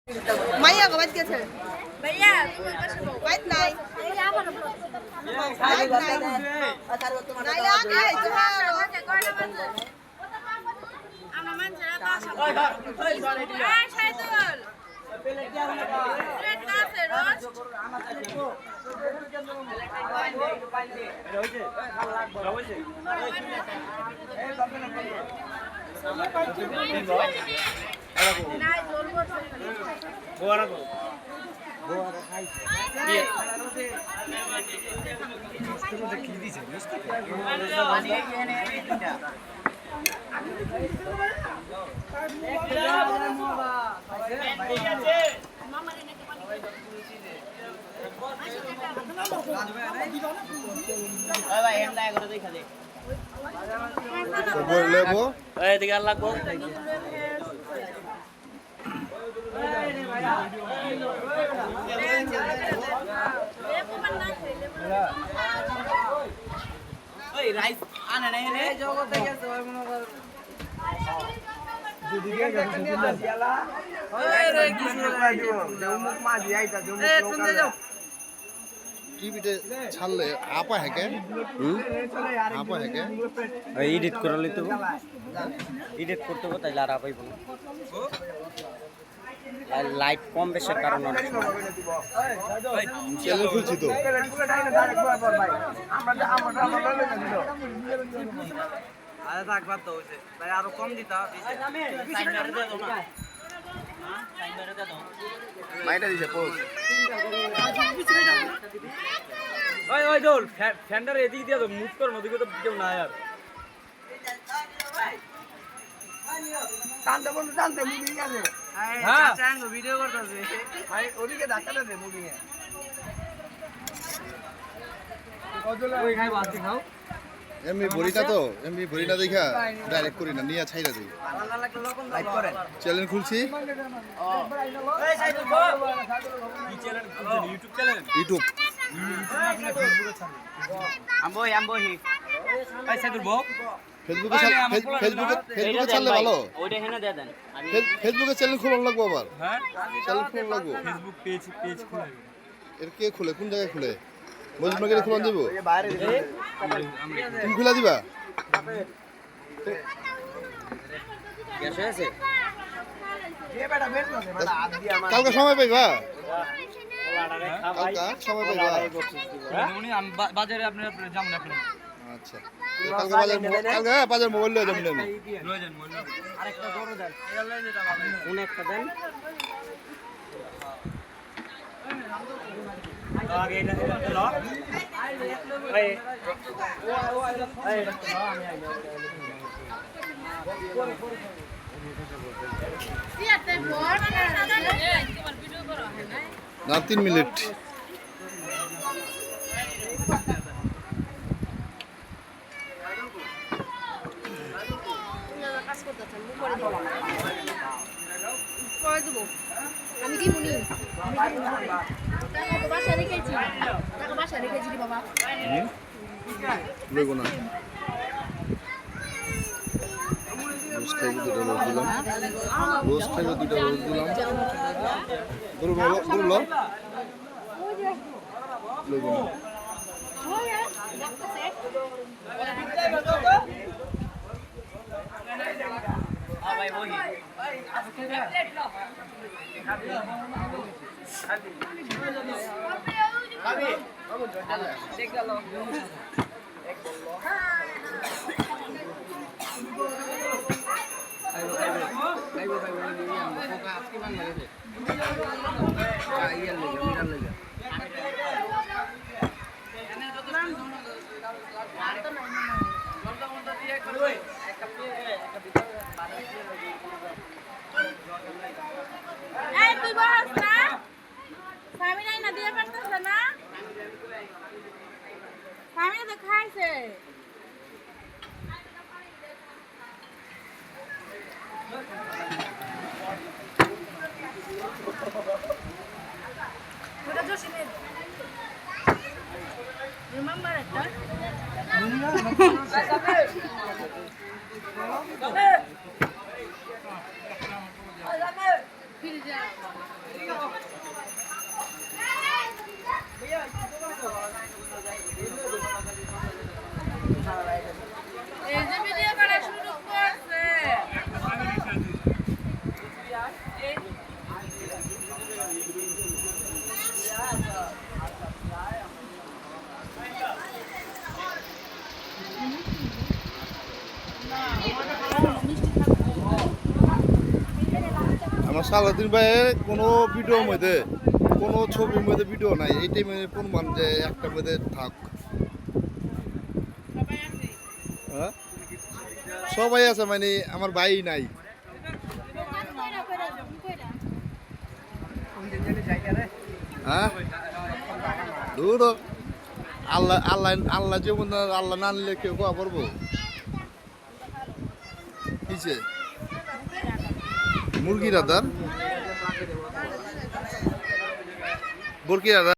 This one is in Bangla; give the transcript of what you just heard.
মাইয়া গো বাইত গেছে ভাইয়া বাইত নাই এই আমার বাইত নাই নাইলে আগে আইতো আমরা মানুষেরা তো আসা এই সাইদুল প্লেট না আছে রোজ নাই জল বসে গোয়ারা গো গোয়ারা খাইছে মিষ্টি কি দিছে মিষ্টি পানি এনে এইটা ভাই এন্ডা করে দেখা দে খবর লেবো এই দিকে লাগবো ওই রাইস আনে নাই রে জগতে গেছে ওই মনে কর দিদিকে গেছে দিলা ওই রে কি শুরু করে দিব মুখ মাঝি আইতা মুখ এ তুমি যাও টিভিতে ছাড়লে আপা হ্যাকে আপা হ্যাকে এডিট করে লইতে এডিট করতে হবে তাইলে আর আপাইব লাইট কম বেশির কারণে চ্যানেল খুলছি তো আরে থাকবার তো হইছে তাই আরো কম দিতা সাইনারে দে দাও না সাইনারে দে দাও মাইটা দিছে পোস্ট ওই ওই দোল ফ্যান্ডার এদিক দিয়ে দাও মুভ কর নদিকে তো কেউ না আর টানতে বন্ধু টানতে মুভি আছে হ্যাঁ চাচাঙ্গ ভিডিও করতেছে ভাই ওদিকে ধাক্কাটা দে মুভি এ ওই খাই বাতি খাও এমনি ভরিটা তো এমনি ভরিটা দেখা ডাইরেক্ট করি না নিয়ে ছাইরা দিই লাইক করেন চ্যানেল খুলছি এই সাইদুল বল কি চ্যানেল খুলছেন ইউটিউব চ্যানেল ইউটিউব আমবই আমবই এই সাইদুল বল ফেসবুকে ছাড়লে ভালো ওইটা এখানে দিয়ে দেন ফেসবুকে চ্যানেল খোলা লাগবো আবার হ্যাঁ চ্যানেল খোলা লাগবো ফেসবুক পেজ খুলে এর কে খুলে কোন জায়গায় খুলে মজুদ মার্কেটে খুলে দিব বাইরে তুমি খুলে দিবা গ্যাস আছে এ বেটা বের না বেটা হাত দিয়ে আমার কালকে সময় পাইবা ওলাটারে খাবাই কালকে সময় পাইবা উনি বাজারে আপনি যাবেন আপনি আচ্ছা কালকে বাজার মোবাইল লয়ে যাবেন আমি লয়ে যান মনে আরেকটা বড় দেন এটা লয়ে যেটা উনি একটা দেন আগে এটা ল এই সিয়াতে বড় না তোমার ভিডিও করো হ্যাঁ না 3 মিনিট কাজ করতেছেন মুখ করে দিব করে দিব আমি কি মুনি টাকা তো বাসা রেখেছি টাকা বাসা রেখেছি রে বাবা লইব না রোজ খাইবে দুটো রোজ দিলাম রোজ খাইবে দুটো রোজ দিলাম গরু ল লইব না ভাই বহি খাবি দেখ গেল এই তুই বস না স্বামী নাই না দিয়ে পারতেছ না স্বামী তো খাইছে ওটা জসিমের রিমেম্বার একটা ফিরে যা এই যে ভিডিও করা শুরু করছে আমার সালাদিন ভাই কোনো ভিডিওর মধ্যে কোনো ছবির মধ্যে ভিডিও নাই এই টাইমে প্রমাণ যে একটা মধ্যে থাক হ্যাঁ সবাই আছে মানে আমার ভাই নাই হ্যাঁ দূর আল্লাহ আল্লাহ আল্লাহ যেমন আল্লাহ না নিলে কেউ কোয়া পারবো কিসে মুরগি রাদার মুরগি রাদার